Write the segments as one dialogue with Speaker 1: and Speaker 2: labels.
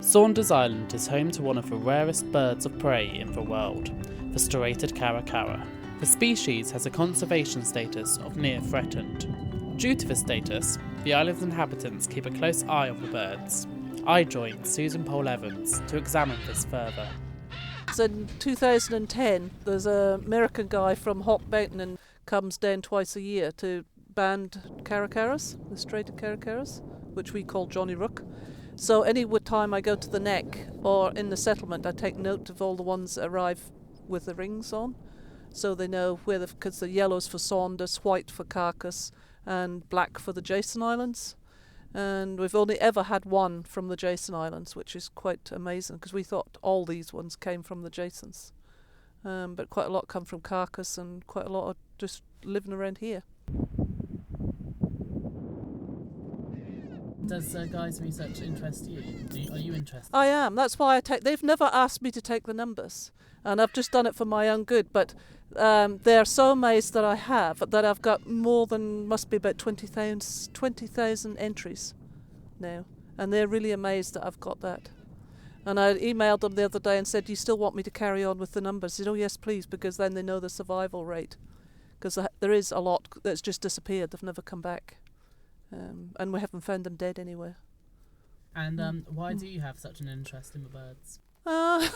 Speaker 1: Saunders Island is home to one of the rarest birds of prey in the world, the striated Cara Cara. The species has a conservation status of near threatened. Due to this status, the island's inhabitants keep a close eye on the birds. I joined Suzan Pole-Evans to examine this further.
Speaker 2: So in 2010, there's an American guy from Hawk Mountain and comes down twice a year to band Cara Caras, the striated Cara Caras, which we call Johnny Rook. So any time I go to the neck or in the settlement, I take note of all the ones that arrive with the rings on, so they know where, because the yellow's for Saunders, white for Carcass, and black for the Jason Islands. And we've only ever had one from the Jason Islands, which is quite amazing, because we thought all these ones came from the Jasons. But quite a lot come from Carcass, and quite a lot are just living around here.
Speaker 1: Does Guy's research interest you? Are you interested?
Speaker 2: I am. That's why they've never asked me to take the numbers, and I've just done it for my own good. But they're so amazed that I have, that I've got more than, must be about 20,000 entries now, and they're really amazed that I've got that. And I emailed them the other day and said, "Do you still want me to carry on with the numbers?" They said, "Oh yes, please," because then they know the survival rate, because there is a lot that's just disappeared. They've never come back. And we haven't found them dead anywhere.
Speaker 1: And why do you have such an interest in the birds?
Speaker 2: I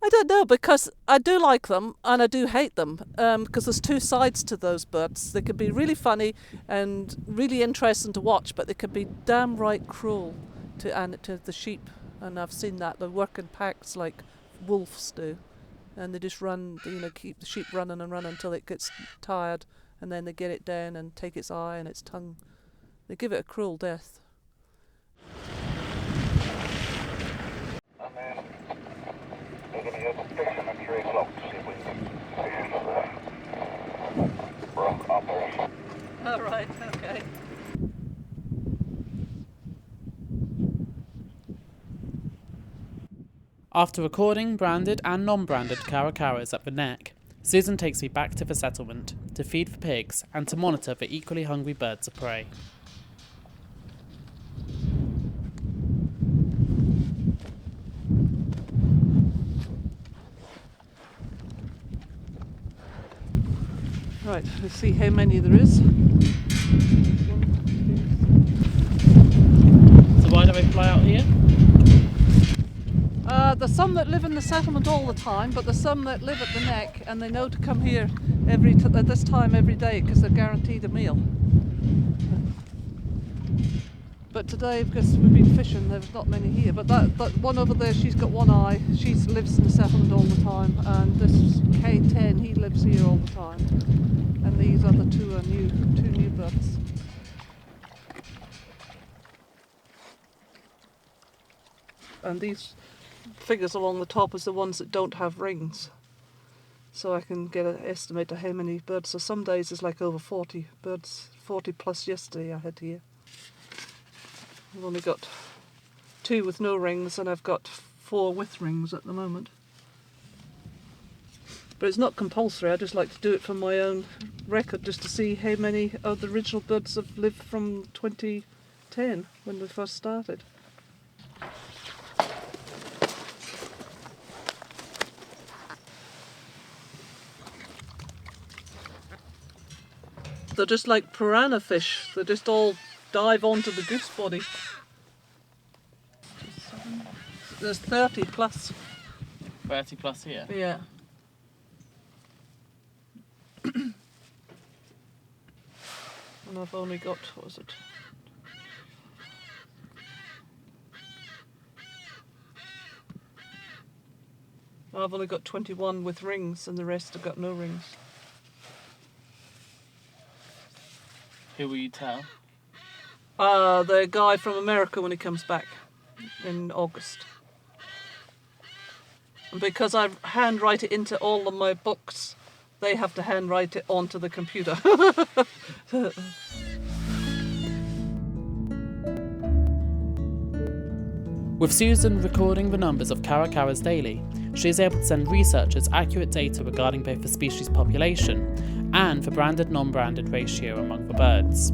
Speaker 2: don't know, because I do like them and I do hate them, because there's two sides to those birds. They can be really funny and really interesting to watch, but they can be damn right cruel to the sheep. And I've seen that. They work in packs like wolves do, and they just run, keep the sheep running and running until it gets tired, and then they get it down and take its eye and its tongue. They give it a cruel death.
Speaker 3: And then we're going to go fishing at 3 o'clock to see if we can fish for the rock uppers.
Speaker 2: All right, okay.
Speaker 1: After recording branded and non-branded Cara Caras at the neck, Suzan takes me back to the settlement to feed the pigs and to monitor the equally hungry birds of prey.
Speaker 2: Right, let's see how many there is.
Speaker 1: So why do they fly out here?
Speaker 2: There's some that live in the settlement all the time, but there's some that live at the neck, and they know to come here at this time every day because they're guaranteed a meal. But today, because we've been fishing, there's not many here. But that one over there, she's got one eye. She lives in the settlement all the time, and this K10, he lives here all the time. And these other two are two new birds. And these figures along the top is the ones that don't have rings, so I can get an estimate of how many birds. So some days it's like over 40 birds, 40 plus yesterday I had here. I've only got 2 with no rings, and I've got 4 with rings at the moment. But it's not compulsory. I just like to do it for my own record, just to see how many of the original birds have lived from 2010 when we first started. They're just like piranha fish. They just all dive onto the goose body. There's 30 plus.
Speaker 1: 30 plus here?
Speaker 2: Yeah. And I've only got, what was it? I've only got 21 with rings, and the rest have got no rings.
Speaker 1: Who will you tell?
Speaker 2: The guy from America when he comes back in August. And because I handwrite it into all of my books, they have to handwrite it onto the computer.
Speaker 1: With Suzan recording the numbers of Cara Caras daily, she is able to send researchers accurate data regarding both the species population and the branded-non-branded ratio among the birds.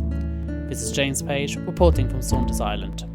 Speaker 1: This is James Page reporting from Saunders Island.